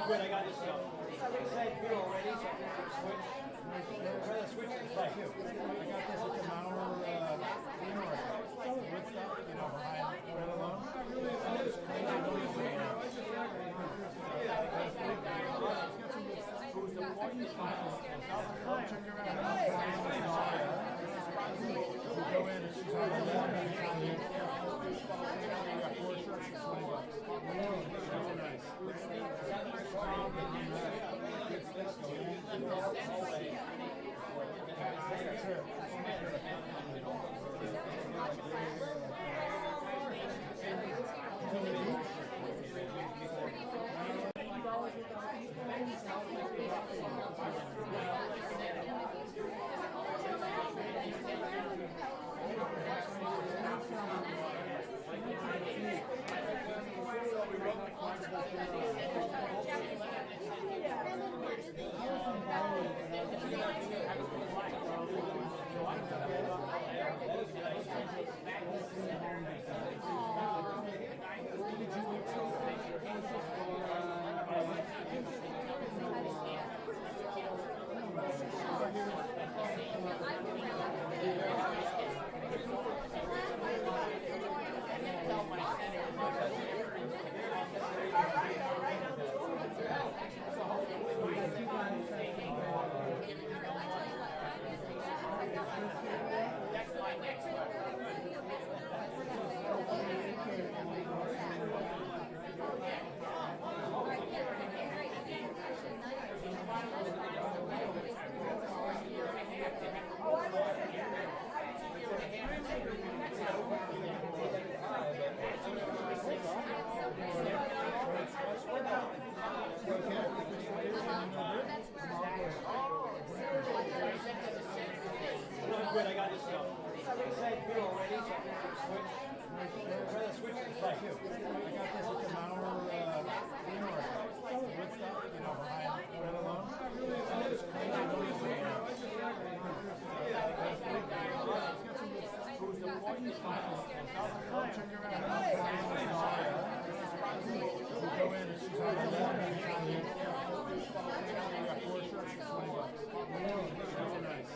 good. I got this stuff. Side beer already, so I'm gonna switch. I'd rather switch to play. I got this at the Mauer Woodstock, you know, behind right alone. Check her out. Go in and she's on the left. Four shirts for $20. So nice. Good, I got this stuff. Side beer already, so I'm gonna switch. I'd rather switch to play. I got this at the Mauer Woodstock, you know, behind right alone. Check her out. Go in and she's on the left. Four shirts for $20. So nice.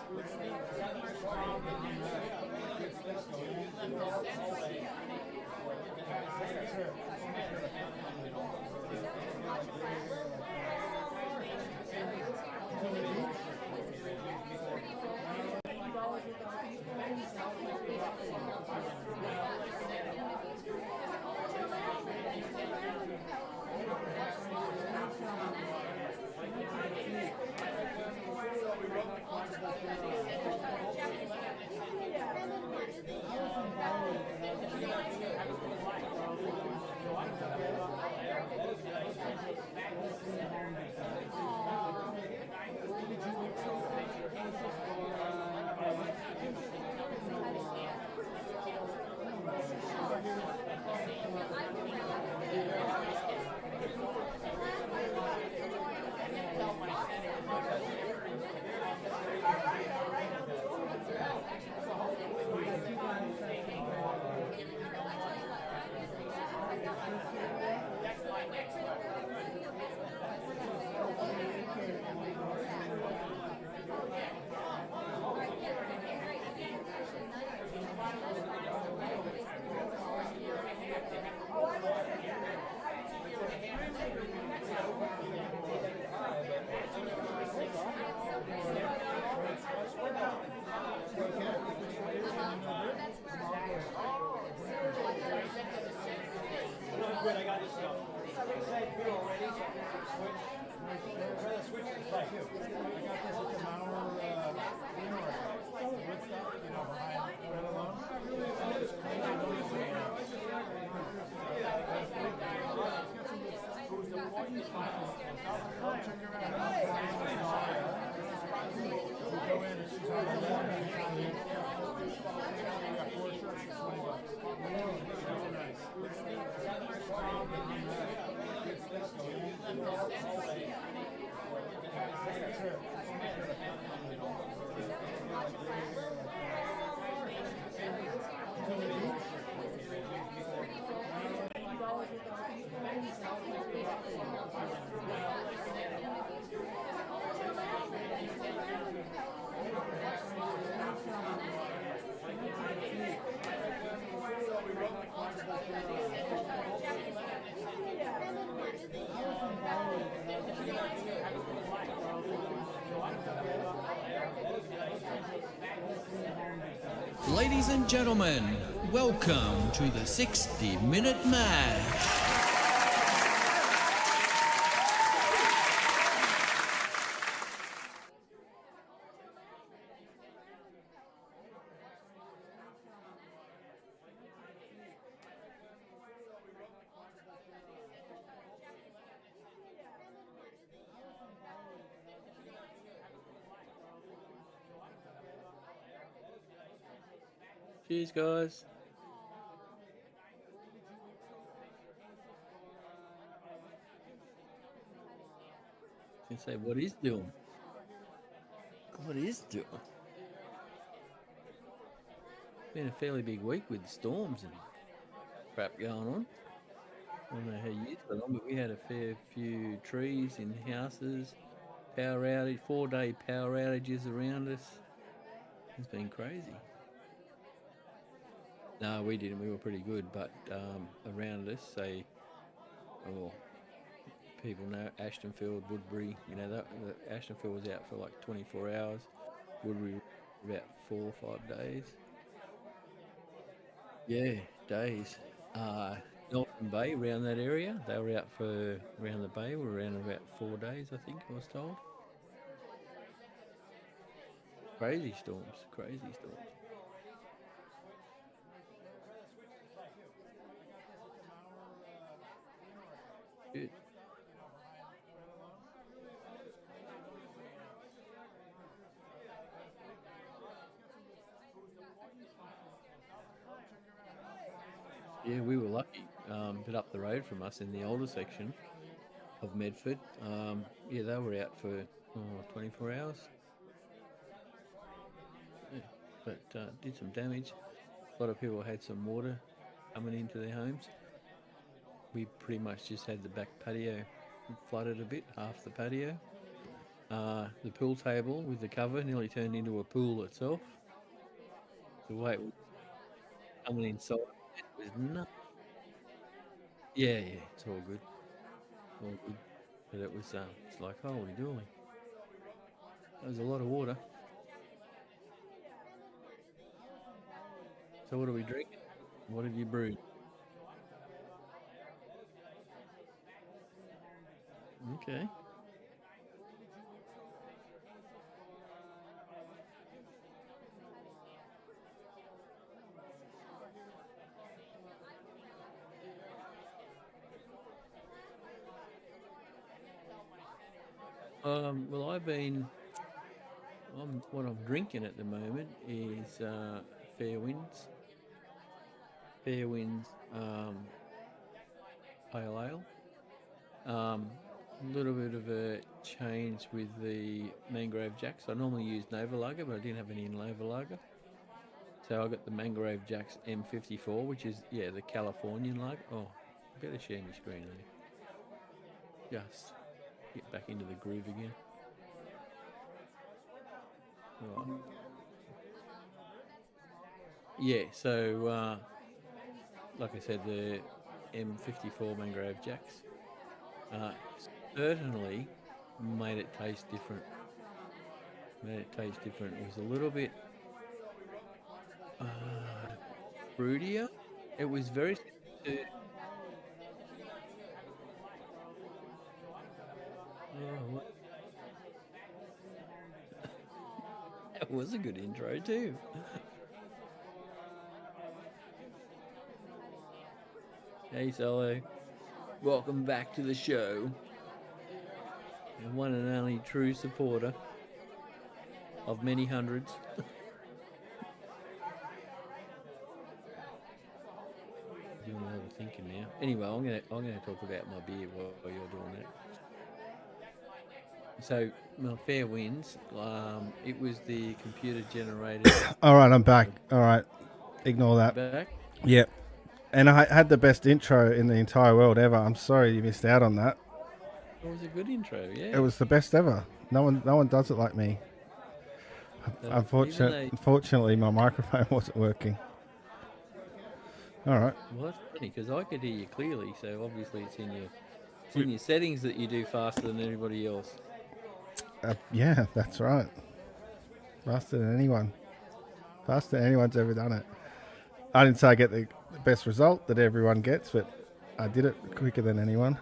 Good, I got this stuff. Side beer already, so I'm gonna switch. I'd rather switch to play. I got this at the Mauer Woodstock, you know, behind right alone. Check her out. Go in and she's on the left. Four shirts for $20. So nice. Ladies and gentlemen, welcome to the 60-minute match. Cheers, guys. I say, what is doing? What is doing? Been a fairly big week with storms and crap going on. I don't know how you got on, but we had a fair few trees in houses, power outage, 4-day power outages around us. It's been crazy. No, we didn't. We were pretty good, but around us, say, people know Ashtonfield, Woodbury. You know, the Ashtonfield was out for like 24 hours. Woodbury about 4 or 5 days. Yeah, days. Nelson Bay, around that area, they were out for around the bay. We're around about 4 days, I think I was told. Crazy storms, crazy storms. Good. Yeah, we were lucky. But up the road from us in the older section of Medford, yeah, they were out for 24 hours. Yeah, but did some damage. A lot of people had some water coming into their homes. We pretty much just had the back patio flooded a bit, half the patio. The pool table with the cover nearly turned into a pool itself. The way it was coming inside, it was nuts. Yeah, it's all good. All good. But it was, it's like, holy dooly. That was a lot of water. So what are we drinking? What have you brewed? Okay. Well, what I'm drinking at the moment is Fair Winds. Fair Winds Pale Ale. A little bit of a change with the Mangrove Jacks. I normally use Nova Lager, but I didn't have any in Nova Lager. So I got the Mangrove Jacks M54, which is, the Californian lager. Oh, better share my screen, Just get back into the groove again. Right. Yeah, so like I said, the M54 Mangrove Jacks certainly made it taste different. It was a little bit fruitier. It was very similar to, that was a good intro too. Hey Solo, welcome back to the show. And one and only true supporter of many hundreds. Doing a lot of thinking now. Anyway, I'm gonna talk about my beer while you're doing that. So, my Fair Winds, it was the computer generated. All right, I'm back. All right, ignore that. Back. Yep. And I had the best intro in the entire world ever. I'm sorry you missed out on that. It was a good intro, yeah. It was the best ever. No one does it like me. Unfortunately, my microphone wasn't working. All right. Well, that's funny because I could hear you clearly. So obviously, it's in your settings that you do faster than everybody else. Yeah, that's right. Faster than anyone. faster than anyone's ever done it. I didn't say I get the best result that everyone gets, but I did it quicker than anyone.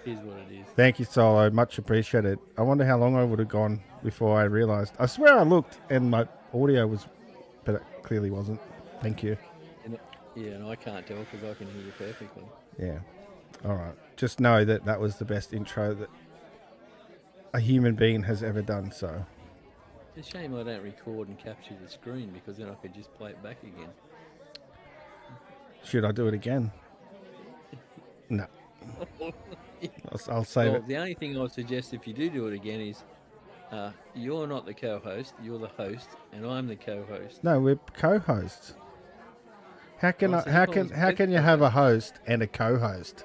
Here's what it is. Thank you, Solo. Much appreciated. I wonder how long I would have gone before I realised. I swear I looked and my audio was, but it clearly wasn't. Thank you. And I can't tell because I can hear you perfectly. Yeah. All right. Just know that that was the best intro that a human being has ever done. So It's a shame I don't record and capture the screen because then I could just play it back again. should I do it again? No. I'll save Well, it. the only thing I would suggest if you do it again is you're not the co-host, you're the host, and I'm the co-host. No, we're co-hosts. How can Oh, I, so how you can always how been can you have a host and a co-host?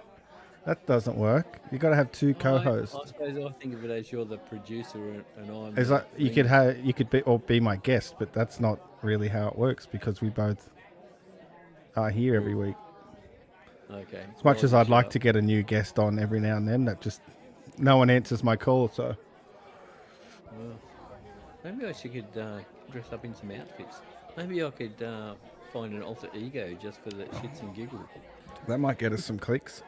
That doesn't work. You got to have two co-hosts. I suppose I think of it as you're the producer and I'm. It's the like you could be my guest, but that's not really how it works because we both are here every week. Okay. As much as I'd like to get a new guest on every now and then, that just no one answers my call. So Well, maybe I should dress up in some outfits. Maybe I could find an alter ego just for the shits and giggles. that might get us some clicks.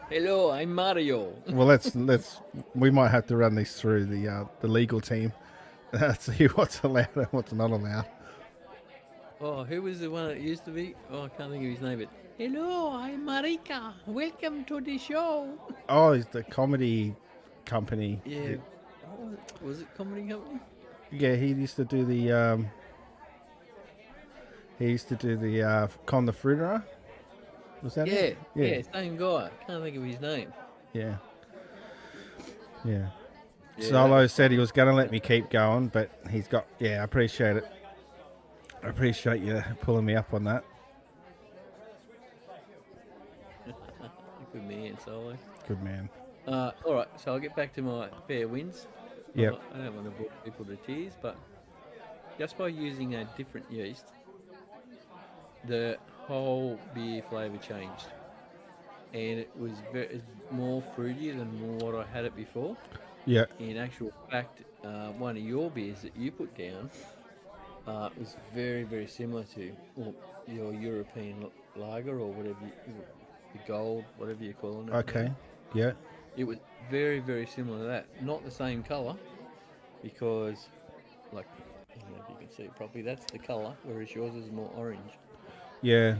Hello, I'm Mario. Well, let's we might have to run this through the legal team. See what's allowed and what's not allowed. Oh, who was the one that used to be? Oh, I can't think of his name, but hello, I'm Marika. Welcome to the show. Oh, it's the comedy company. Yeah. Oh, was it Comedy Company? Yeah, he used to do the Con the Fruiterer. Was that it? Yeah, same guy. Can't think of his name. Yeah. Yeah. Yeah, Solo said he was going to let me keep going, but he's got... Yeah, I appreciate it. I appreciate you pulling me up on that. Good man, Solo. Good man. All right, so I'll get back to my fair wins. Yep. I don't want to bore people to tears, but just by using a different yeast, the whole beer flavour changed. And it was it's more fruity than what I had it before. Yeah. In actual fact, one of your beers that you put down was very, very similar to your European lager or whatever, the gold, whatever you're calling it. Okay. Yeah. It was very, very similar to that. Not the same colour, because, like, I don't know if you can see it properly, that's the colour, whereas yours is more orange. Yeah.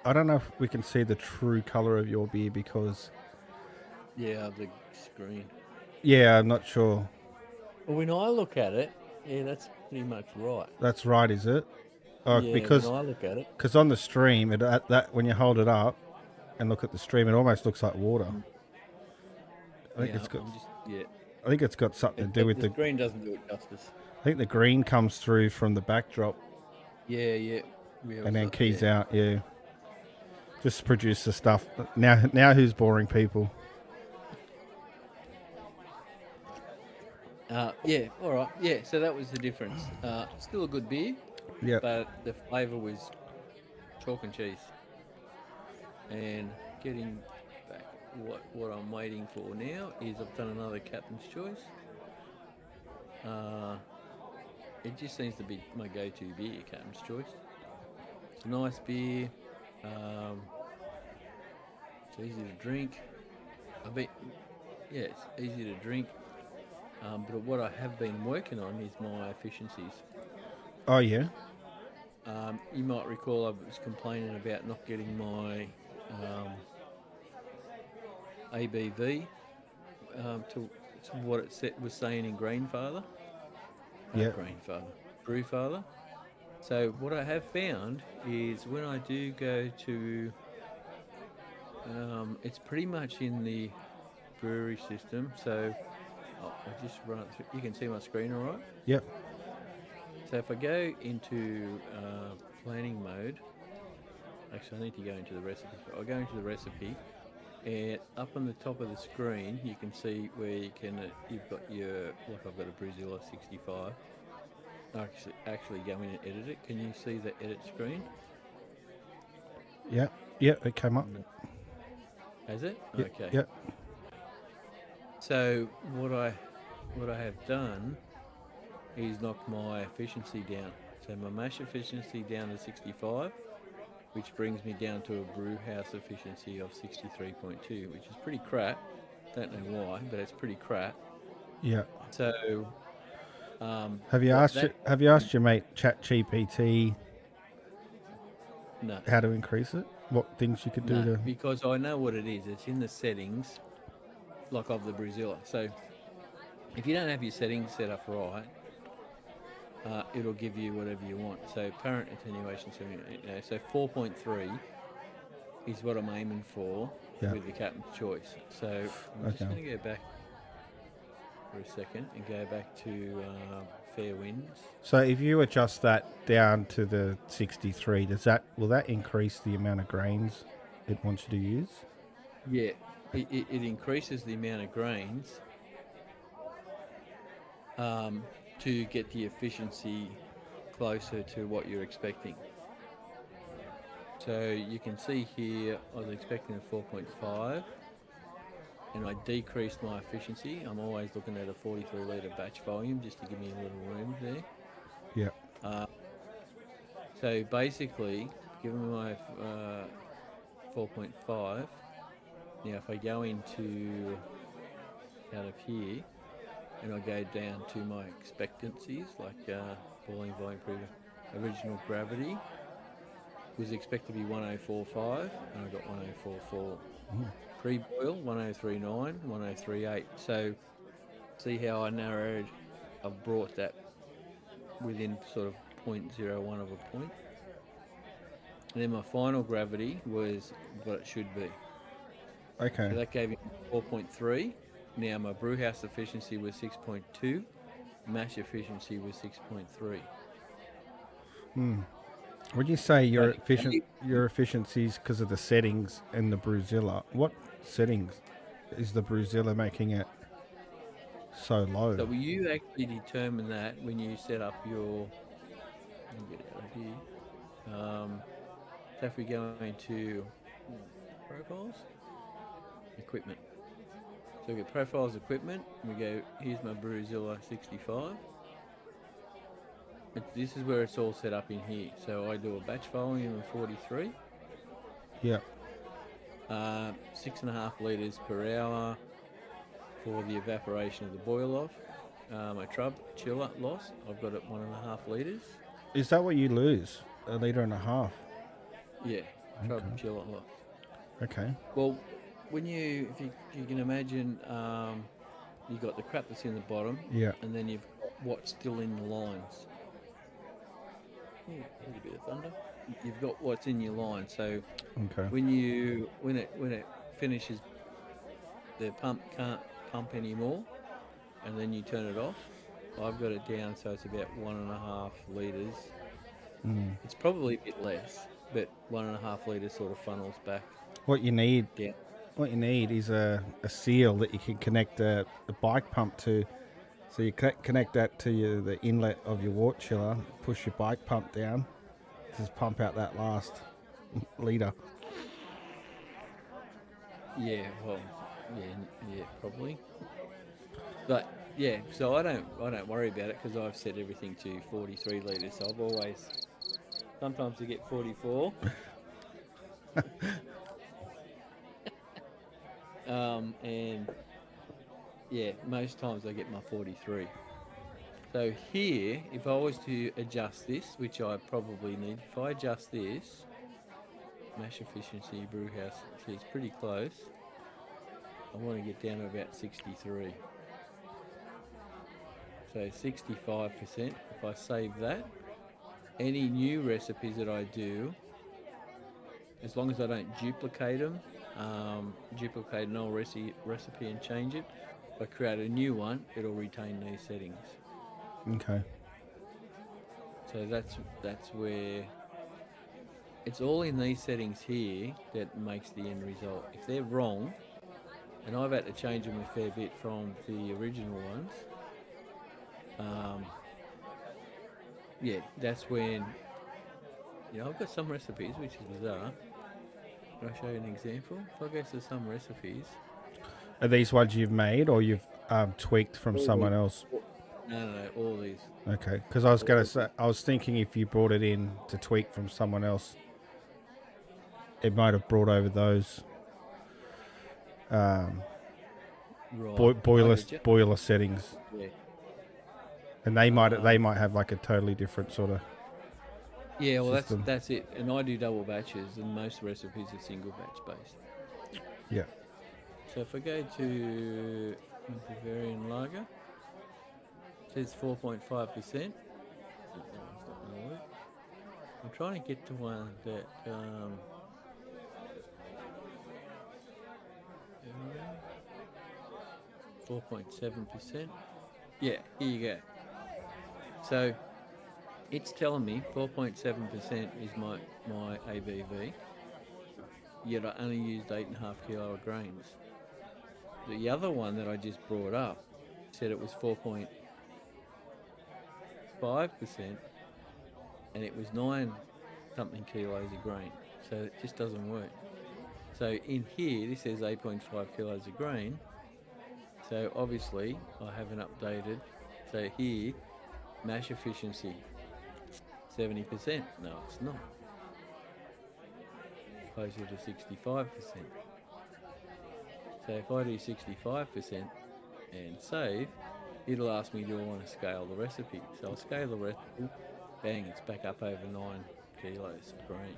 I don't know if we can see the true colour of your beer because... Yeah, the screen. Yeah, I'm not sure. Well, when I look at it, yeah, that's pretty much right. That's right, is it? Oh, Yeah, because when I look at it. Because on the stream, when you hold it up and look at the stream, it almost looks like water. I think I think it's got something to do with the screen doesn't do it justice. I think the green comes through from the backdrop Yeah. and then keys out. Yeah, just produce the stuff. Now who's boring people? Yeah, all right. Yeah, so that was the difference. Still a good beer. Yeah. But the flavour was chalk and cheese. And getting back, what I'm waiting for now is I've done another Captain's Choice. It just seems to be my go-to beer, Captain's Choice. It's a nice beer. It's easy to drink. It's easy to drink. But what I have been working on is my efficiencies. Oh yeah. You might recall I was complaining about not getting my ABV to what it was saying in Greenfather. Yeah. Brewfather. So what I have found is when I do go to, it's pretty much in the brewery system. So I'll just run it through. You can see my screen, all right? Yep. So if I go into planning mode, actually I need to go into the recipe. I'll go into the recipe, and up on the top of the screen you can see where you can, you've got your, like I've got a Brazil 65. Actually go in and edit it. Can you see the edit screen? Yeah, it came up. Has it? Yep, Okay. Yep. So what I have done is knock my efficiency down. So my mash efficiency down to 65, which brings me down to a brew house efficiency of 63.2, which is pretty crap. Don't know why, but it's pretty crap. Yeah. So, Have you asked your mate ChatGPT no, how to increase it? What things you could do to? because I know what it is. It's in the settings, like of the Brewzilla. So, if you don't have your settings set up right, it'll give you whatever you want. So, apparent attenuation, so 4.3 is what I'm aiming for with the captain's choice. So, I'm just going to go back for a second and go back to fair winds. So if you adjust that down to the 63, will that increase the amount of grains it wants you to use? Yeah, it increases the amount of grains to get the efficiency closer to what you're expecting. So you can see here I was expecting a 4.5 and I decreased my efficiency. I'm always looking at a 43 litre batch volume just to give me a little room there. Yeah. So basically, given my 4.5, now if I go into out of here and I go down to my expectancies, like boiling volume per original gravity, was expected to be 1045 and I got 1044. Pre-boil 1039, 1038. So see how I narrowed, I've brought that within sort of 0.01 of a point. And then my final gravity was what it should be. Okay. So that gave me 4.3. Now my brew house efficiency was 6.2. Mash efficiency was 6.3. When you say your efficiencies because of the settings in the Brewzilla, what settings is the Brewzilla making it so low? So will you actually determine that when you set up your... Let me get out of here. So if we go into profiles, equipment. So we get profiles, equipment, and we go, here's my Brewzilla 65. This is where it's all set up in here. So I do a batch volume of 43. Yeah. 6.5 litres per hour for the evaporation of the boil off. My trub chiller loss, I've got it 1.5 litres. Is that what you lose? 1.5 litres? Yeah, trub chiller loss. Okay. Well, when you can imagine, you've got the crap that's in the bottom, and then you've got what's still in the lines. Yeah, a little bit of thunder. You've got what's in your line. So when it finishes, the pump can't pump anymore, and then you turn it off. I've got it down so it's about 1.5 litres. It's probably a bit less, but 1.5 litres sort of funnels back. What you need is a seal that you can connect the bike pump to. So you connect that to the inlet of your water chiller, push your bike pump down, just pump out that last litre. Yeah, well, yeah, probably. But yeah, so I don't worry about it because I've set everything to 43 litres. So I've always, sometimes you get 44. And yeah, most times I get my 43. So here, if I was to adjust this, which I probably need, if I adjust this, mash efficiency, brew house, see it's pretty close. I want to get down to about 63. So 65%, if I save that, any new recipes that I do, as long as I don't duplicate them, duplicate an old recipe and change it, if I create a new one, it'll retain these settings. Okay. So that's where it's all in these settings here that makes the end result. If they're wrong, and I've had to change them a fair bit from the original ones, yeah, that's when, I've got some recipes, which is bizarre. Can I show you an example? If I go to some recipes... Are these ones you've made or you've tweaked from someone else? No, all these. Okay, because I was going to say, I was thinking if you brought it in to tweak from someone else, it might have brought over those Right. I get you. boiler settings, Yeah. and they might have like a totally different sort of Yeah, well, system. that's it. And I do double batches, and most recipes are single batch based. Yeah. So if I go to Bavarian Lager, it says 4.5%. I'm trying to get to one that 4.7%. Yeah, here you go. So it's telling me 4.7% is my ABV. Yet I only used 8.5 kilo of grains. The other one that I just brought up said it was 4.5%, and it was 9 something kilos of grain. So it just doesn't work. So in here, this says 8.5 kilos of grain. So obviously I haven't updated. So here, mash efficiency, 70%. No, it's not. Closer to 65%. So if I do 65% and save, it'll ask me, do I want to scale the recipe? So I'll scale the recipe, bang, it's back up over 9 kilos of grain.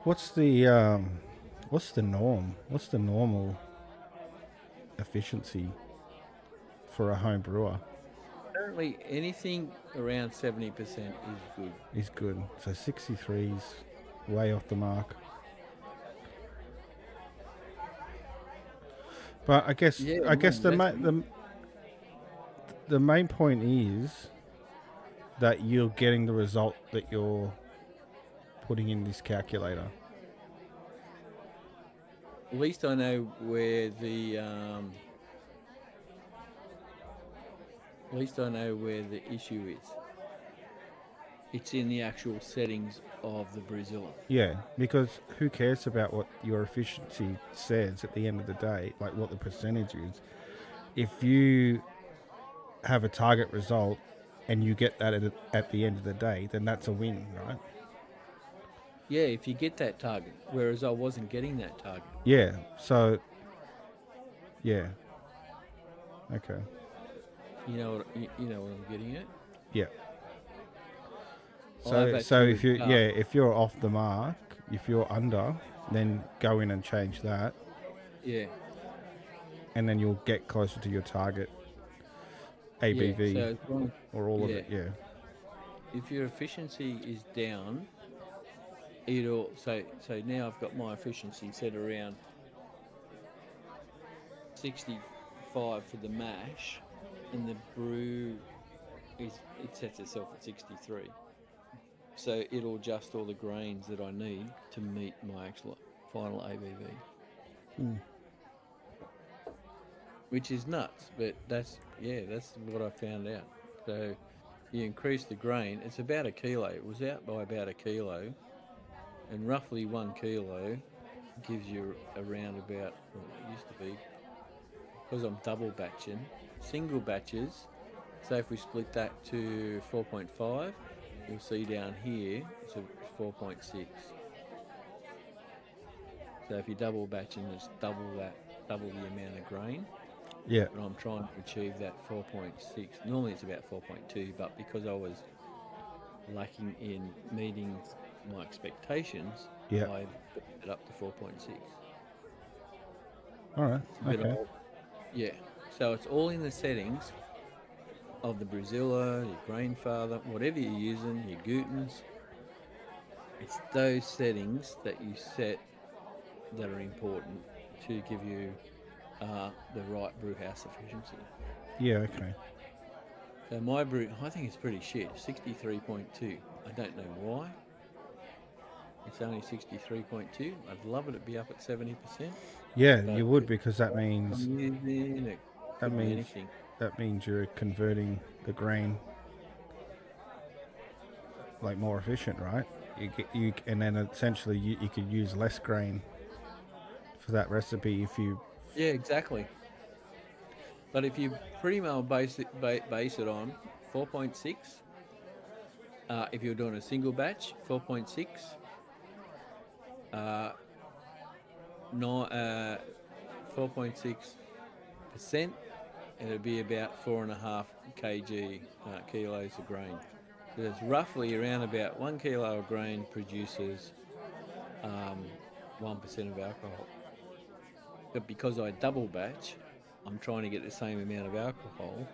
What's the norm? What's the normal efficiency for a home brewer? Apparently anything around 70% is good. Is good. So 63 is way off the mark. But I guess the main point is that you're getting the result that you're putting in this calculator. At least I know where the issue is. It's in the actual settings of the Brewzilla. Yeah, because who cares about what your efficiency says at the end of the day, like what the percentage is. If you have a target result and you get that at the end of the day, then that's a win, right? Yeah, if you get that target, whereas I wasn't getting that target. Yeah, so, yeah. Okay. You know what I'm getting at? Yeah. I've So actually if you're off the mark, if you're under, then go in and change that, Yeah. and then you'll get closer to your target ABV Yeah, so as long- or all of it. Yeah. if your efficiency is down, it'll so now I've got my efficiency set around 65 for the mash, and the brew it sets itself at 63. So it'll adjust all the grains that I need to meet my actual final ABV. Which is nuts, but that's what I found out. So you increase the grain, it's about a kilo. It was out by about a kilo, and roughly 1 kilo gives you around about, well, it used to be, because I'm double batching, single batches. So if we split that to 4.5, you'll see down here it's a 4.6. So if you're double batching, it's double the amount of grain. Yeah. And I'm trying to achieve that 4.6. Normally it's about 4.2, but because I was lacking in meeting my expectations, Yeah. I put it up to 4.6. All right. But Okay. yeah, so it's all in the settings of the Brewzilla, your Grainfather, whatever you're using, your Gutens. It's those settings that you set that are important to give you the right brew house efficiency. Yeah. Okay. So my brew, I think it's pretty shit, 63.2. I don't know why. It's only 63.2. I'd love it to be up at 70%. Yeah, But you would, because that means I'm using it. Could be anything. that means you're converting the grain like more efficient, right? And then essentially you could use less grain for that recipe if you. Yeah, exactly. But if you pretty well base it on 4.6, if you're doing a single batch, 4.6, 4.6%, and it'd be about 4.5 kilos of grain. So it's roughly around about 1 kilo of grain produces 1% of alcohol. But because I double batch, I'm trying to get the same amount of alcohol.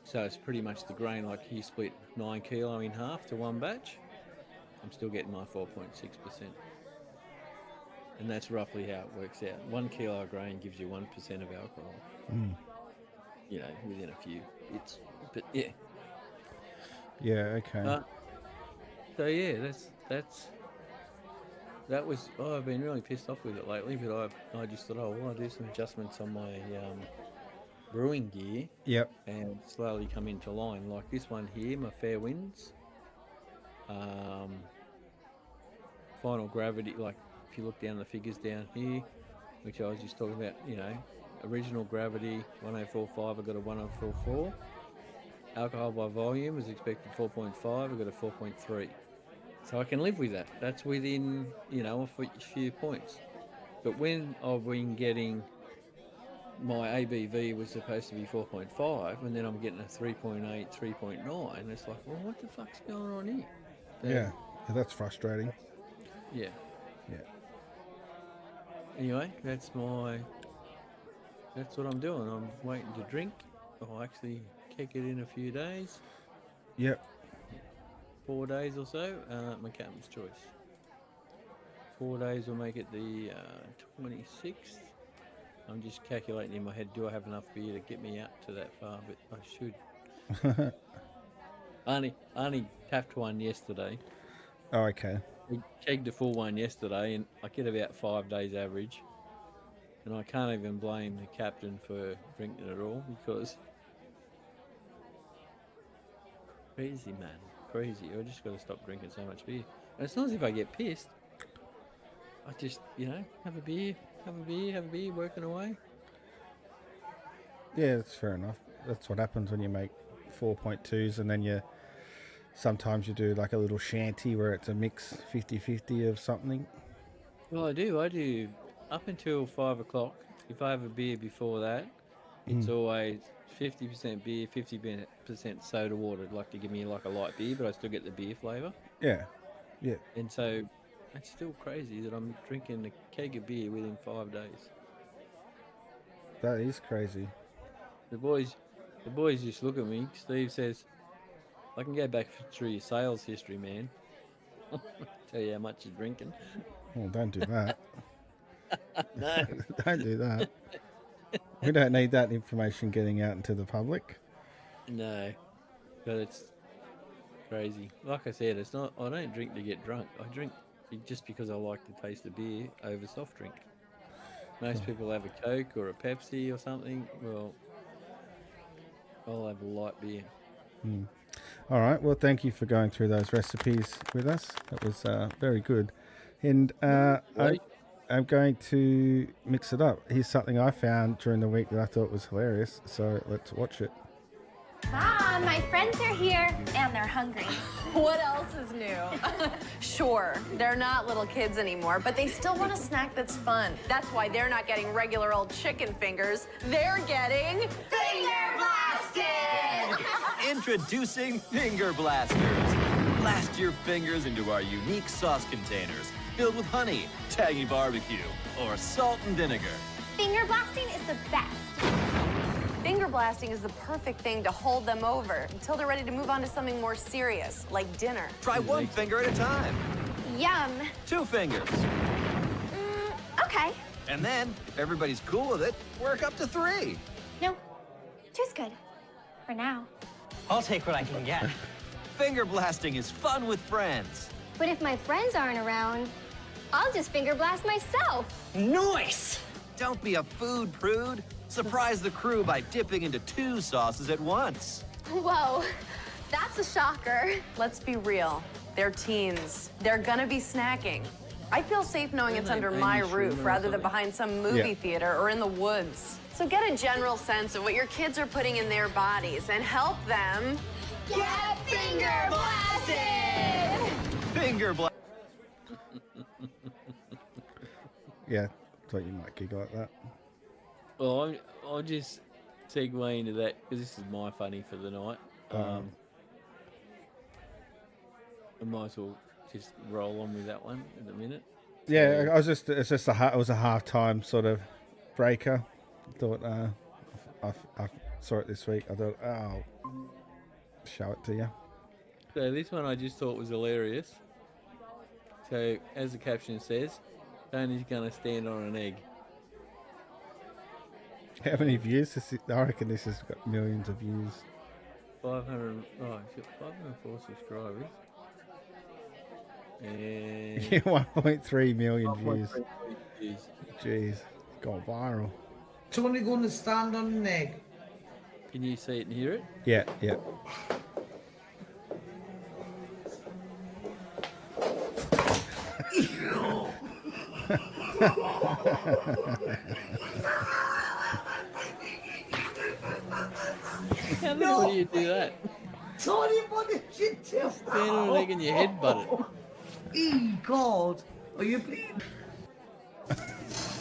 So it's pretty much the grain, like you split 9 kilo in half to one batch, I'm still getting my 4.6%. And that's roughly how it works out. 1 kilo of grain gives you 1% of alcohol. You know, within a few bits. But yeah. Yeah, okay. So yeah, that was. Oh, I've been really pissed off with it lately. But I just thought, oh, well, I'll do some adjustments on my brewing gear. Yep. And slowly come into line. Like this one here, my fair winds. Final gravity. Like if you look down the figures down here, which I was just talking about, you know, original gravity 1045. I got a 1044. Alcohol by volume is expected 4.5. I got a 4.3. So I can live with that. That's within, you know, a few points. But when I've been getting, my ABV was supposed to be 4.5, and then I'm getting a 3.8, 3.9, and it's like, well, what the fuck's going on here? Yeah, that's frustrating. Yeah. Yeah. Anyway, that's what I'm doing. I'm waiting to drink. I'll actually kick it in a few days. Yep. 4 days or so, my captain's choice. 4 days will make it the 26th. I'm just calculating in my head, do I have enough beer to get me out to that far? But I should. I only tapped one yesterday. Oh, okay. I kegged a full one yesterday, and I get about 5 days average. And I can't even blame the captain for drinking it all, because crazy, man. Crazy. I just got to stop drinking so much beer. And it's not as if I get pissed. I just, you know, have a beer, working away. Yeah, that's fair enough. That's what happens when you make 4.2s, and then sometimes you do like a little shanty where it's a mix 50-50 of something. Well, I do up until 5 o'clock. If I have a beer before that, it's always 50% beer, 50% soda water. I'd like to give me like a light beer, but I still get the beer flavour. Yeah, yeah. And so it's still crazy that I'm drinking a keg of beer within 5 days. That is crazy. The boys just look at me. Steve says, I can go back through your sales history, man. Tell you how much you're drinking. Well, don't do that. No. Don't do that. We don't need that information getting out into the public. No. But it's crazy. Like I said, it's not. I don't drink to get drunk. I drink just because I like the taste of beer over soft drink. Most people have a Coke or a Pepsi or something. Well, I'll have a light beer. All right. Well, thank you for going through those recipes with us. That was very good. And I'm going to mix it up. Here's something I found during the week that I thought was hilarious. So let's watch it. Mom, my friends are here and they're hungry. What else is new? Sure, they're not little kids anymore, but they still want a snack that's fun. That's why they're not getting regular old chicken fingers. They're getting Finger blasted! Introducing Finger Blasters. Blast your fingers into our unique sauce containers filled with honey, tangy barbecue, or salt and vinegar. Finger blasting is the best. Finger blasting is the perfect thing to hold them over until they're ready to move on to something more serious, like dinner. Try one finger at a time. Yum. 2 fingers. Okay. And then, if everybody's cool with it, work up to 3. No, 2's good. For now. I'll take what I can get. Finger blasting is fun with friends. But if my friends aren't around, I'll just finger blast myself. Nice! Don't be a food prude. Surprise the crew by dipping into 2 sauces at once. Whoa, that's a shocker. Let's be real. They're teens. They're gonna be snacking. I feel safe knowing it's under my roof rather than behind some movie theater or in the woods. So get a general sense of what your kids are putting in their bodies and help them Get finger blasted! Finger blast. Yeah, thought you might giggle at that. Well, I'll just segue into that because this is my funny for the night. I might as well just roll on with that one at the minute. Yeah, it was a halftime sort of breaker. Thought I saw it this week. I thought, I'll show it to you. So this one I just thought was hilarious. So as the caption says, Tony's gonna stand on an egg. How many views? I reckon this has got millions of views. 500. Oh, it's got 504 subscribers. And Yeah, 1.3 million views. 1.3 views. Jeez, gone viral. Tony going to stand on an egg. Can you see it and hear it? Yeah, yeah. How the hell do you do that? Tony, what did you do? Stand on an egg and your head butt it. God. Are you bleeding?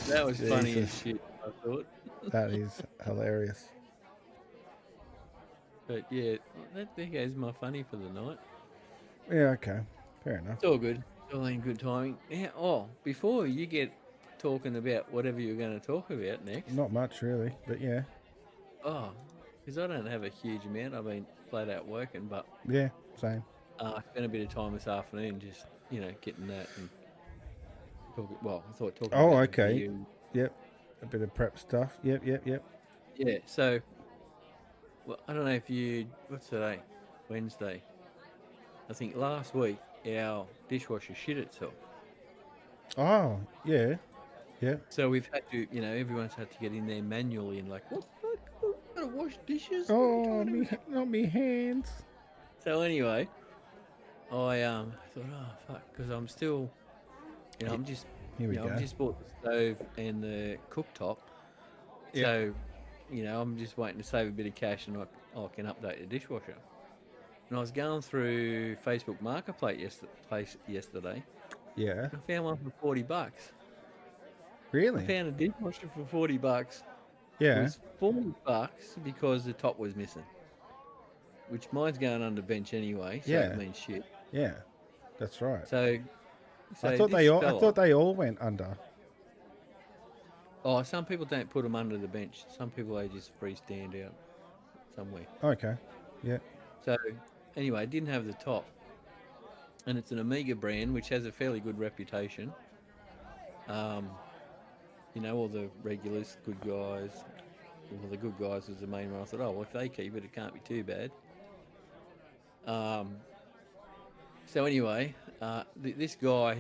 That was funny as Jesus. shit, I thought. That is hilarious. But yeah, there goes my funny for the night. Yeah, okay. Fair enough. It's all good. It's all in good timing. Yeah, before you get talking about whatever you're going to talk about next. Not much, really, but yeah. Oh, because I don't have a huge amount. I've been flat out working, but Yeah, same. I spent a bit of time this afternoon just, getting that and talking. Well, I thought talking Oh, about okay. you. Yep. A bit of prep stuff. Yep. Yeah, so, well, I don't know if what's today? Wednesday. I think last week our dishwasher shit itself. Oh, yeah. Yeah. So we've had to, everyone's had to get in there manually and like, what the fuck? I've got to wash dishes? Oh, not me hands. So anyway, I thought, oh fuck, because I'm still, I'm just, Here we go. I've just bought the stove and the cooktop. Yep. So, I'm just waiting to save a bit of cash and I can update the dishwasher. And I was going through Facebook Marketplace yesterday. Yeah. I found one for $40. Really? I found a dishwasher for $40. It Yeah. was $40 because the top was missing. Which mine's going under bench anyway, so Yeah. it means shit. Yeah. That's right. So I thought they all went under. Oh, some people don't put them under the bench. Some people they just freestand out somewhere. Okay. Yeah. So anyway, it didn't have the top, and it's an Amiga brand which has a fairly good reputation. All the regulars, good guys. Well, the good guys was the main one. I thought, if they keep it, it can't be too bad. So anyway, this guy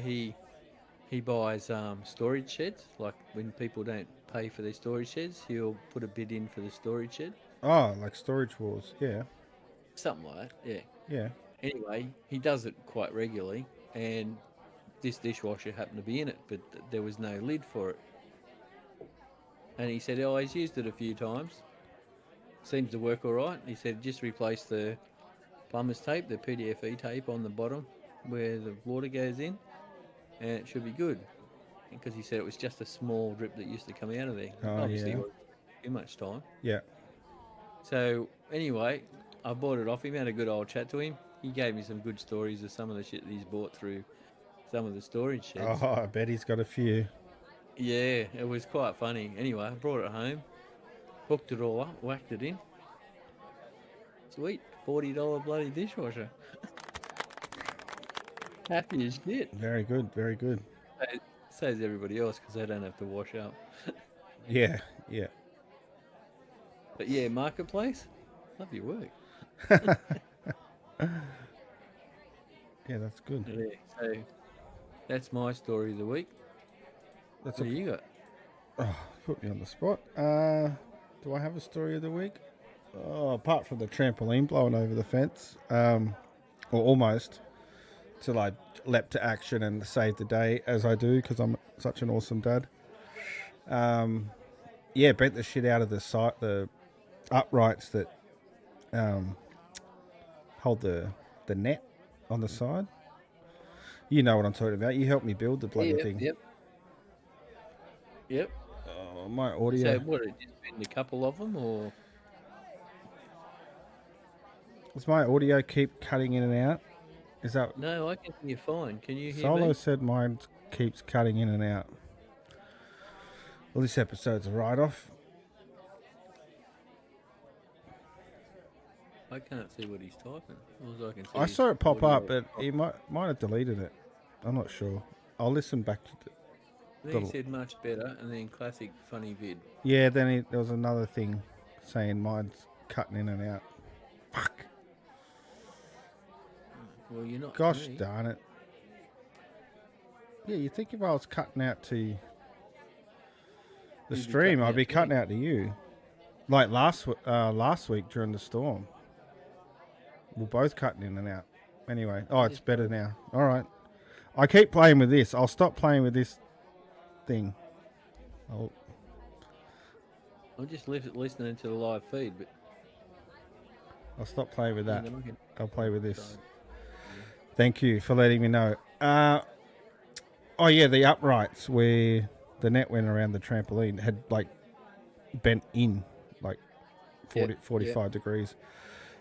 he buys storage sheds. Like when people don't pay for their storage sheds, he'll put a bid in for the storage shed. Oh, like Storage Wars. Yeah. Something like that, yeah. Yeah. Anyway, he does it quite regularly, and this dishwasher happened to be in it, but there was no lid for it. And he said, he's used it a few times. Seems to work all right. He said, just replace the plumber's tape, the PDFE tape on the bottom where the water goes in, and it should be good. Because he said it was just a small drip that used to come out of there. Oh, Obviously, yeah. it wasn't too much time. Yeah. So anyway, I bought it off him, had a good old chat to him. He gave me some good stories of some of the shit that he's bought through some of the storage sheds. Oh, I bet he's got a few. Yeah, it was quite funny. Anyway, I brought it home, hooked it all up, whacked it in. Sweet, $40 bloody dishwasher. Happy as shit. Very good. Very good. Saves everybody else because they don't have to wash up. Yeah. Yeah. But yeah, Marketplace, love your work. Yeah, that's good. Yeah, so that's my story of the week. That's What do you got? Put me on the spot. Do I have a story of the week? Oh, apart from the trampoline blowing over the fence, or almost, till I leapt to action and saved the day, as I do, because I'm such an awesome dad. Yeah, bent the shit out of the uprights that hold the net on the side. You know what I'm talking about. You helped me build the bloody thing. Yep. Oh, my audio. So what? It just been a couple of them, or Does my audio keep cutting in and out? Is that no? I can hear you fine. Can you hear Solo me? said mine keeps cutting in and out. Well, this episode's a write-off. I can't see what he's typing. All I can see I is saw it pop audio. up, but he might have deleted it. I'm not sure. I'll listen back to it. Then he said much better, and then classic funny vid. Yeah, then there was another thing saying mine's cutting in and out. Fuck. Well, you're not. Gosh me. darn it. Yeah, you think if I was cutting out to the You'd be stream, cutting I'd out be to cutting me. out to you. Like last week during the storm. We're both cutting in and out. Anyway, it's better now. All right. I keep playing with this. I'll stop playing with this thing. I'm just listening to the live feed, but I'll stop playing with that. then we can I'll play with this. decide. Thank you for letting me know. Oh yeah, the uprights where the net went around the trampoline had like bent in like 45 degrees.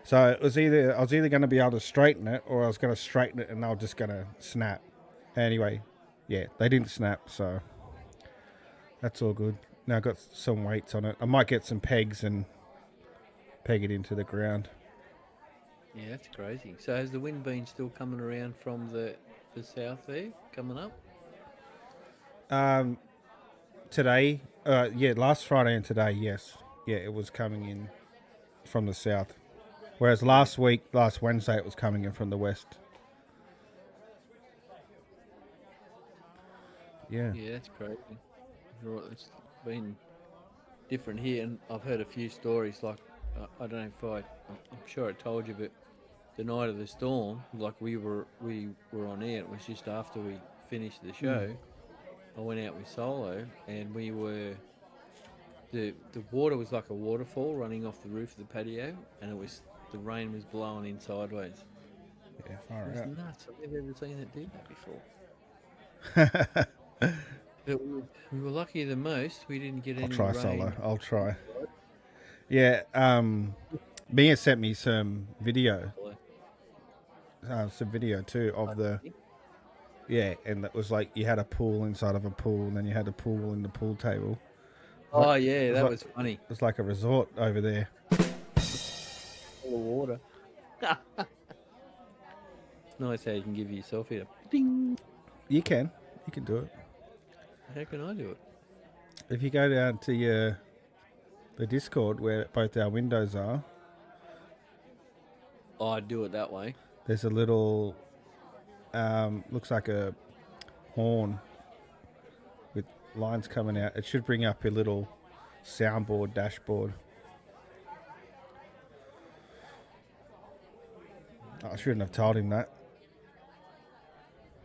So it was I was either going to be able to straighten it or I was going to straighten it and they were just going to snap. Anyway, yeah, they didn't snap, so that's all good. Now I've got some weights on it. I might get some pegs and peg it into the ground. Yeah, that's crazy. So has the wind been still coming around from the south there, coming up? Today, last Friday and today, yes. Yeah, it was coming in from the south. Whereas last Wednesday, it was coming in from the west. Yeah. Yeah, that's crazy. Right, it's been different here, and I've heard a few stories. Like I don't know if I'm sure I told you, but the night of the storm, like we were on air. It was just after we finished the show. I went out with Solo, and we were the water was like a waterfall running off the roof of the patio, and the rain was blowing in sideways. Yeah, far It was out. nuts. I've never seen it do that before. But we were luckier than most. We didn't get any I'll try rain. Solo. I'll try. Yeah, Mia sent me some video. Some video too of the... Yeah, and it was like you had a pool inside of a pool, and then you had a pool in the pool table. Oh, yeah, that was funny. It was like a resort over there. Full of water. It's nice how you can give yourself a ding. You can do it. How can I do it? If you go down to the Discord where both our windows are, Oh, I'd do it that way. there's a little, looks like a horn with lines coming out. It should bring up your little soundboard dashboard. I shouldn't have told him that.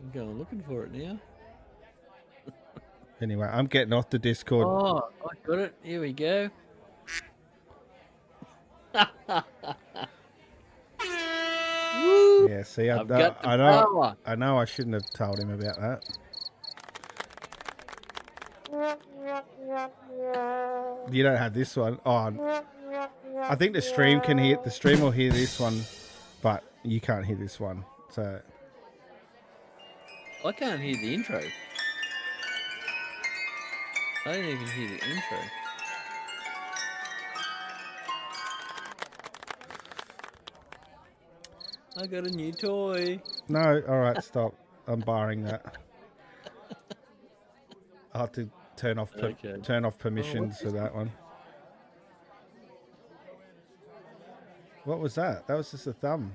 I'm going looking for it now. Anyway, I'm getting off the Discord. Oh, I got it. Here we go. Woo! Yeah, see, I've got the power. I know I shouldn't have told him about that. You don't have this one. Oh, I think the stream will hear this one, but you can't hear this one. So I can't hear the intro. I don't even hear the intro. I got a new toy. no, all right, stop. I'm barring that. I'll have to turn off permissions for that one. What was that? That was just a thumb.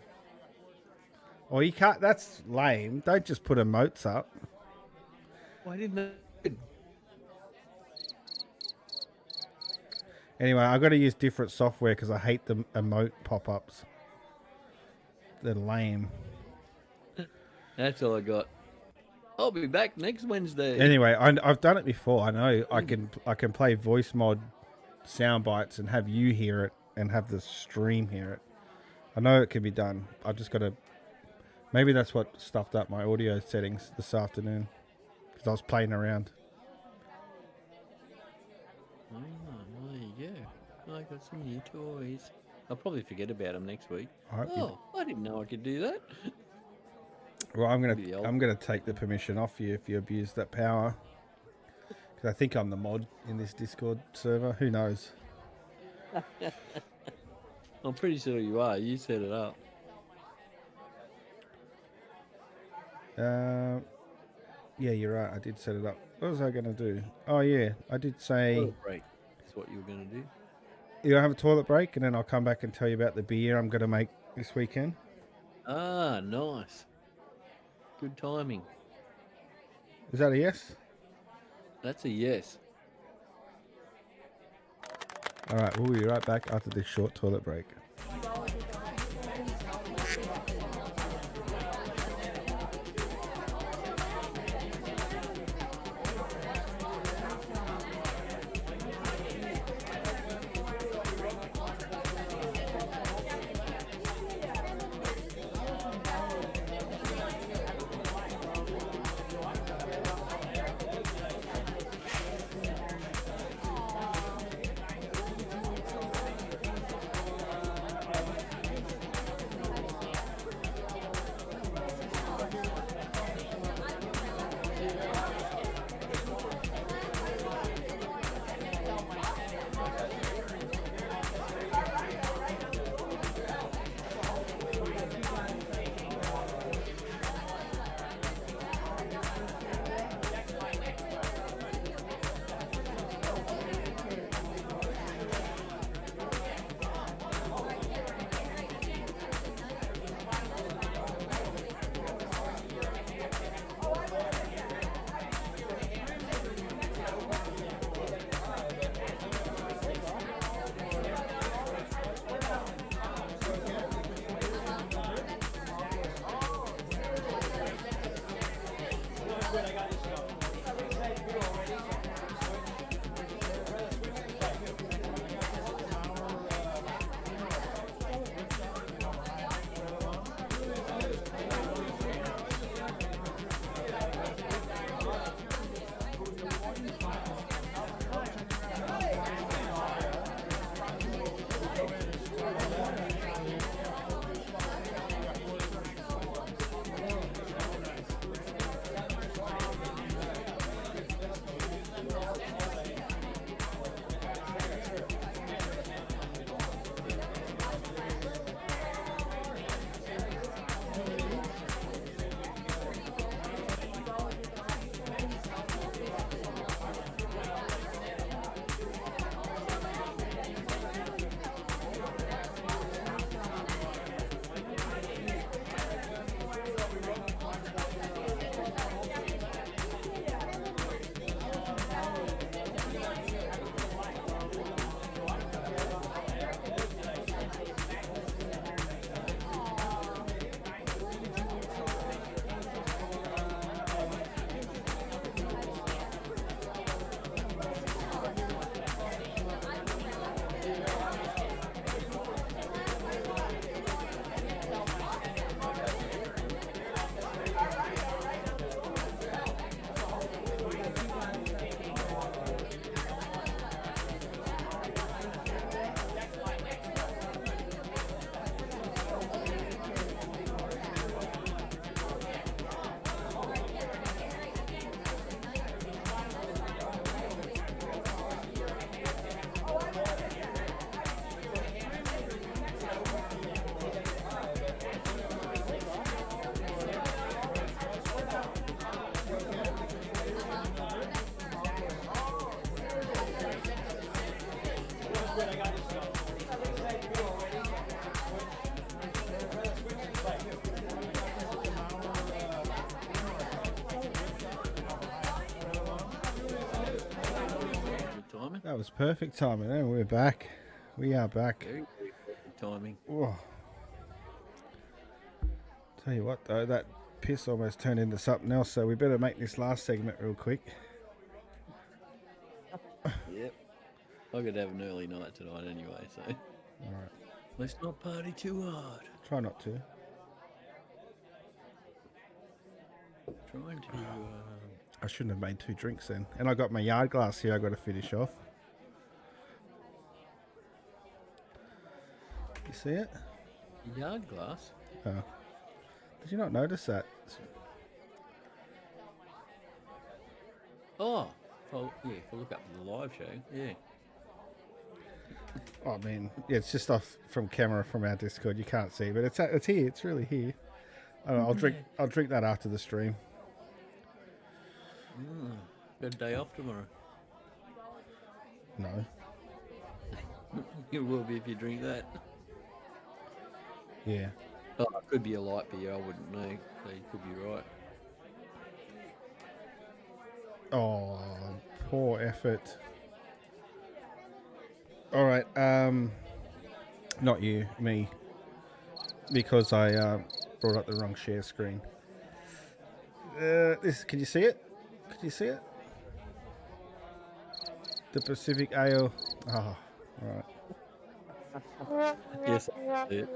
Oh, you can't. That's lame. Don't just put emotes up. Why didn't I? Anyway, I've got to use different software because I hate the emote pop-ups. They're lame. That's all I got. I'll be back next Wednesday. Anyway, I've done it before. I know I can play voice mod sound bites and have you hear it and have the stream hear it. I know it can be done. I've just got to. Maybe that's what stuffed up my audio settings this afternoon because I was playing around. Oh, well, there you go. I got some new toys. I'll probably forget about them next week. I didn't know I could do that. Well, I'm Maybe the gonna take the permission off you if you abuse that power. Because I think I'm the mod in this Discord server. Who knows? I'm pretty sure you are. You set it up. Yeah, you're right. I did set it up. What was I gonna do? Oh yeah, I did say. Toilet break. That's what you were going to do. You'll have a toilet break, and then I'll come back and tell you about the beer I'm gonna make this weekend. Ah, nice. Good timing. Is that a yes? That's a yes. All right, we'll be right back after this short toilet break. That was perfect timing. And we're back. We are back. Very, very perfect timing. Whoa. Tell you what, though, that piss almost turned into something else, so we better make this last segment real quick. Yep. I could have an early night tonight anyway, so All right. let's not party too hard. Try not to. Trying to. I shouldn't have made 2 drinks then. And I got my yard glass here I got to finish off. You see it? Yard glass? Oh. Did you not notice that? Oh, yeah, if I look up the live show, yeah. Oh man, yeah, it's just off from camera from our Discord. You can't see, but it's here. It's really here. I'll drink that after the stream. Got a day off tomorrow. No. It will be if you drink that. Yeah. Oh, it could be a light beer, I wouldn't know. So you could be right. Oh, poor effort. All right. Not you, me, because I brought up the wrong share screen. This, can you see it? Can you see it? The Pacific Ale. Oh, all right. Yes, I see it.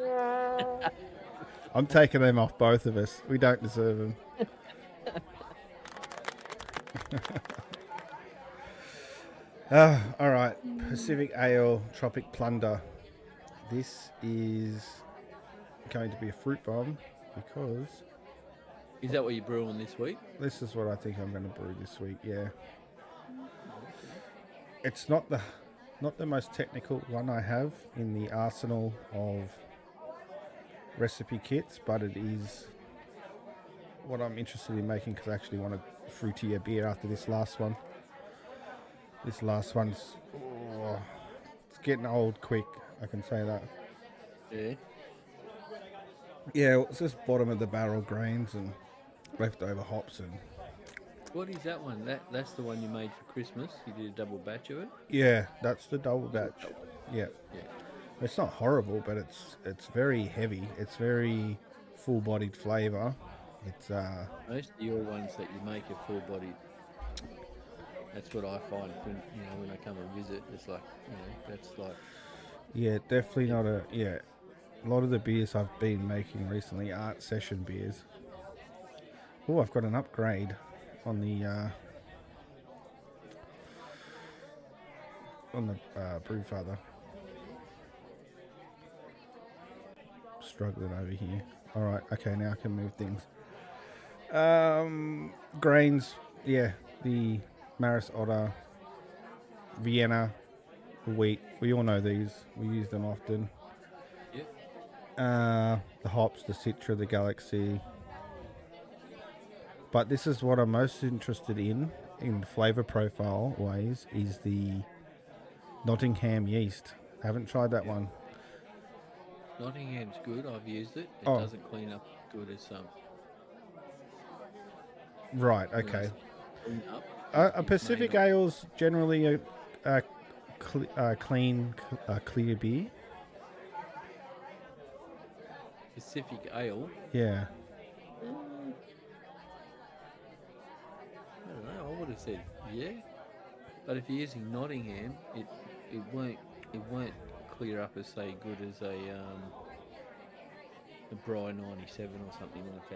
I'm taking them off, both of us. We don't deserve them. All right. Pacific Ale Tropic Plunder. This is going to be a fruit bomb because Is that what you're brewing this week? this is what I think I'm going to brew this week. Yeah. It's not the most technical one I have in the arsenal of recipe kits, but it is what I'm interested in making because I actually want a fruitier beer after this last one. This last one's it's getting old quick, I can say that. Yeah. Yeah, it's just bottom of the barrel grains and leftover hops and What is that one? That's the one you made for Christmas. You did a double batch of it. yeah, that's the double batch. Yeah. Yeah. It's not horrible, but it's very heavy. It's very full-bodied flavour. It's Most of your ones that you make are full bodied. That's what I find when I come and visit. It's like that's like yeah, definitely not a yeah. A lot of the beers I've been making recently aren't session beers. Oh, I've got an upgrade on the brewfather. Struggling over here. All right, okay, now I can move things. Grains, yeah, the Maris Otter, Vienna, wheat. We all know these. We use them often. Yep. The hops, the Citra, the Galaxy. But this is what I'm most interested in flavour profile ways, is the Nottingham yeast. Haven't tried that one. Nottingham's good. I've used it. It Oh. doesn't clean up good as some. Right, okay. Clean up. A Pacific Ale's generally a clean, clear beer. Pacific Ale. Yeah. I don't know. I would have said yeah, but if you're using Nottingham, it won't clear up as say good as a Bry 97 or something like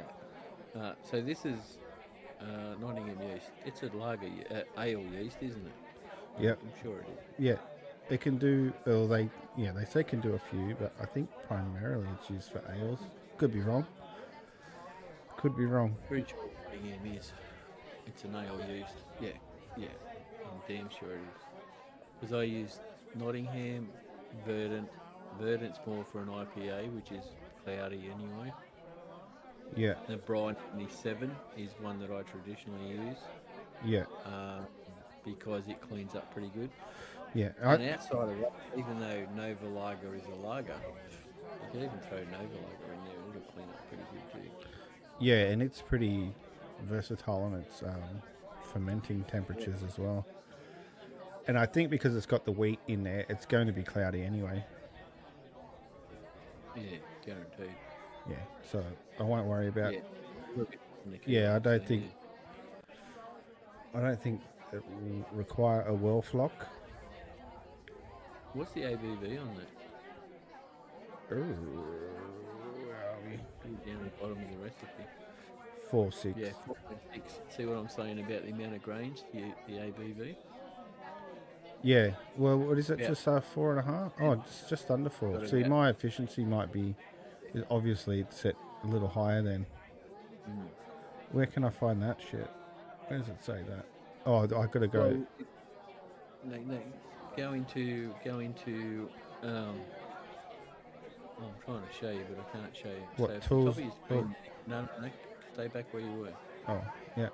that. So this is Nottingham yeast. It's a lager ale yeast, isn't it? Yep. I'm sure it is. Yeah. It can do, well, they say it can do a few, but I think primarily it's used for ales. Could be wrong. Could be wrong. Pretty sure Nottingham is. It's an ale yeast. Yeah. I'm damn sure it is. Because I use Nottingham, Verdant. Verdant's more for an IPA, which is cloudy anyway. Yeah. The Bry 97 is one that I traditionally use. Yeah. Because it cleans up pretty good. Yeah. And outside of that, even though Nova Lager is a lager, you can even throw Nova Lager in there, it'll clean up pretty good too. Yeah, and it's pretty versatile on its fermenting temperatures as well. And I think because it's got the wheat in there, it's going to be cloudy anyway. Yeah, guaranteed. Yeah, so I won't worry about. Yeah, look at the Yeah, I don't so, think. I don't think it will require a well flock. What's the ABV on that? Ooh, where are we? Down the bottom of the recipe. 4.6. Yeah, 4.6. See what I'm saying about the amount of grains, the ABV? Yeah. Well, what is it? Yeah. Just 4.5? Oh, it's just under 4. Got it See, out. my efficiency might be obviously it's set a little higher then. Where can I find that shit? Where does it say that? Oh, I got to go. No, go into. I'm trying to show you, but I can't show you. What so tools? At the top of your screen, no, stay back where you were. Oh, yeah.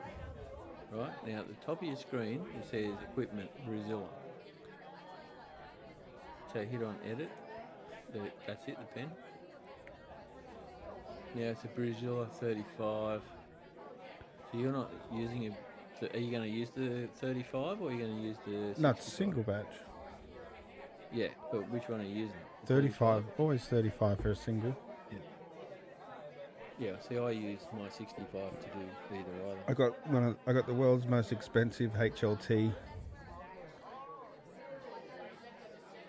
Right now, at the top of your screen, it says Equipment Brewzilla. So hit on Edit. That's it. The pen. Now it's a Brewzilla 35. So you're not using it. Are you going to use the 35 or are you going to use the 65? No, it's single batch. Yeah, but which one are you using? 35. Always 35 for a single. Yeah, see, I use my 65 to do either. I got the world's most expensive HLT.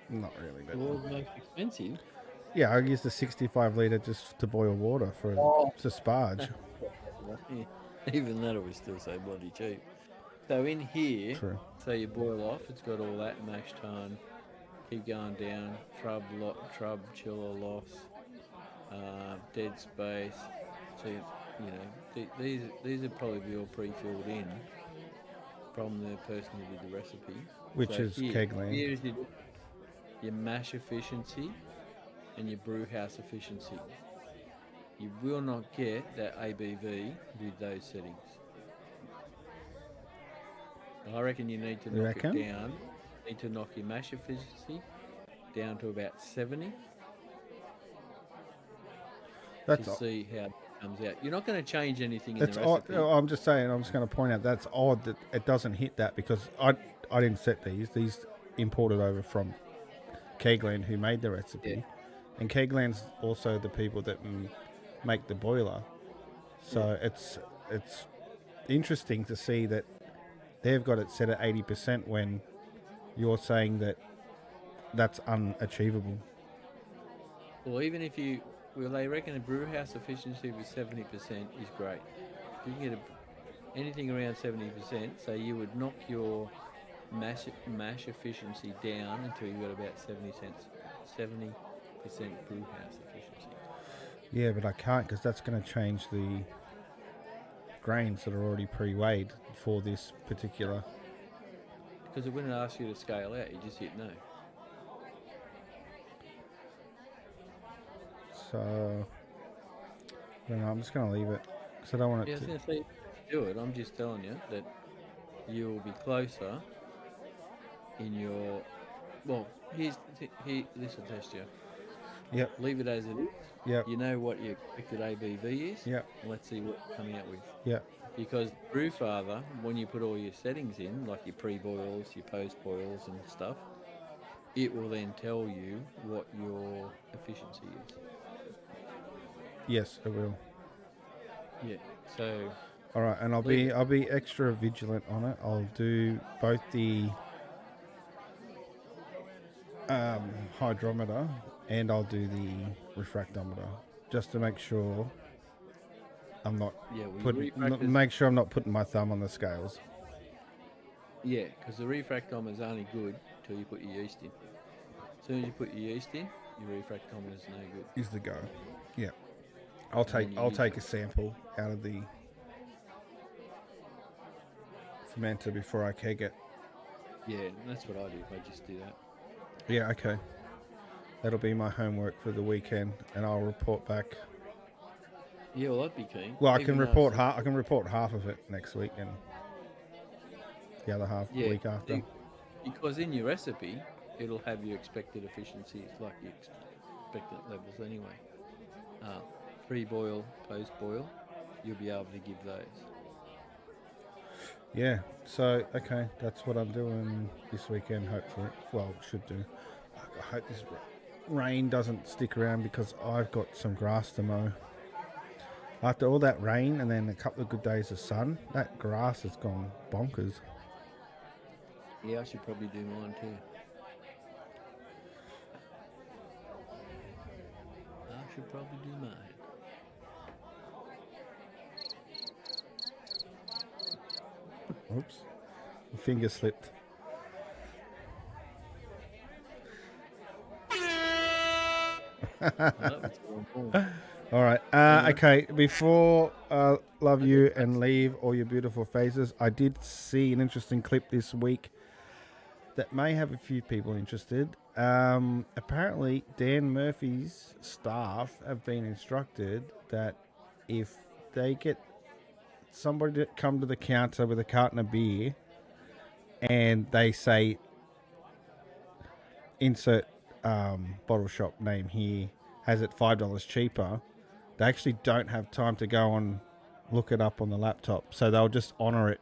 Not really, but The world's most expensive? yeah, I use the 65 litre just to boil water for a sparge. Yeah, even that it was still so bloody cheap. So in here, True. so you boil off, it's got all that mash tun, keep going down, trub, chiller loss, dead space. So these would probably be all pre-filled in from the person who did the recipe. Which is Kegland. Here's your mash efficiency and your brew house efficiency. You will not get that ABV with those settings. I reckon you need to knock it down. You need to knock your mash efficiency down to about 70 to see how it comes out. You're not going to change anything in the recipe. I'm just saying, I'm just going to point out that's odd that it doesn't hit that because I didn't set these. These imported over from Kegland who made the recipe. Yeah. And Kegland's also the people that make the boiler. So it's interesting to see that they've got it set at 80% when you're saying that that's unachievable. Well, even if they reckon a brew house efficiency of 70% is great. If you can get anything around 70%, so you would knock your mash efficiency down until you got about 70% brew house efficiency. Yeah, but I can't because that's going to change the grains that are already pre-weighed for this particular. Because it wouldn't ask you to scale out, you just hit no. So, I don't know, I'm just going to leave it because I don't want it I was to. going to say, do it. I'm just telling you that you will be closer in your. Well, this will test you. Yep. Leave it as it is. Yep. You know what your expected ABV is. Yep. Let's see what you're coming out with. Yep. Because Brewfather, when you put all your settings in, like your pre-boils, your post-boils and stuff, it will then tell you what your efficiency is. Yes, it will. Yeah. So. All right, and I'll be extra vigilant on it. I'll do both the hydrometer and I'll do the refractometer just to make sure I'm not make sure I'm not putting my thumb on the scales. Yeah, because the refractometer is only good till you put your yeast in. As soon as you put your yeast in, your refractometer is no good. Is the go? Yeah. I'll take a sample out of the fermenter before I keg it. Yeah, that's what I do. I just do that. Yeah, okay. That'll be my homework for the weekend, and I'll report back. Yeah, well, I'd be keen. Well, I can report half of it next week, and the other half the week after. Because in your recipe, it'll have your expected efficiencies, like your expected levels anyway. Pre-boil, post-boil, you'll be able to give those. Yeah, so, okay, that's what I'm doing this weekend, hopefully. Well, should do. I hope this rain doesn't stick around because I've got some grass to mow. After all that rain and then a couple of good days of sun, that grass has gone bonkers. Yeah, I should probably do mine too. should probably do mine. Oops. My finger slipped. All right. Okay. Before love you and leave all your beautiful faces, I did see an interesting clip this week that may have a few people interested. Apparently, Dan Murphy's staff have been instructed that if they get somebody to come to the counter with a carton of beer and they say insert bottle shop name here, has it $5 cheaper, they actually don't have time to go and look it up on the laptop, so they'll just honor it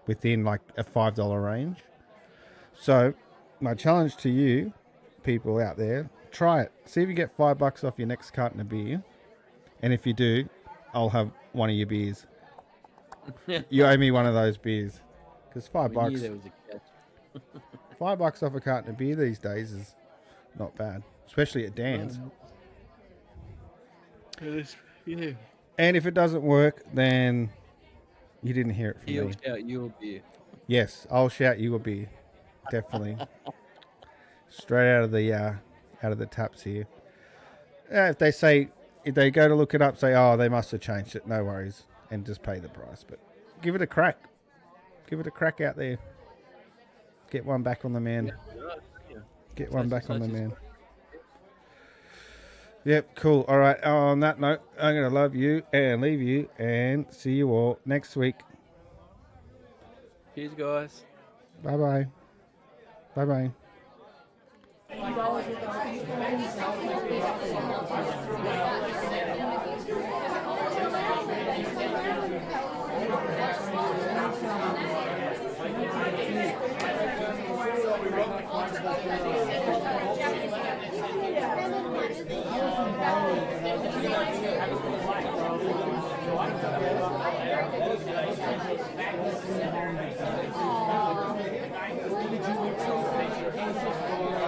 within like a $5 range. So my challenge to you people out there, try it, see if you get $5 off your next carton of beer, and if you do, I'll have one of your beers. You owe me one of those beers, because $5 We knew there was a catch. $5 off a carton of beer these days is not bad, especially at Dan's. Yeah. And if it doesn't work, then you didn't hear it from He'll me. shout your beer. Yes, I'll shout you a beer, definitely. Straight out of the taps here. If they go to look it up, say, oh, they must have changed it. No worries, and just pay the price. But give it a crack. Give it a crack out there. Get one back on the man. Get one back on the man. Yep, cool. All right. On that note, I'm going to love you and leave you and see you all next week. Cheers, guys. Bye-bye. Bye-bye. Aww.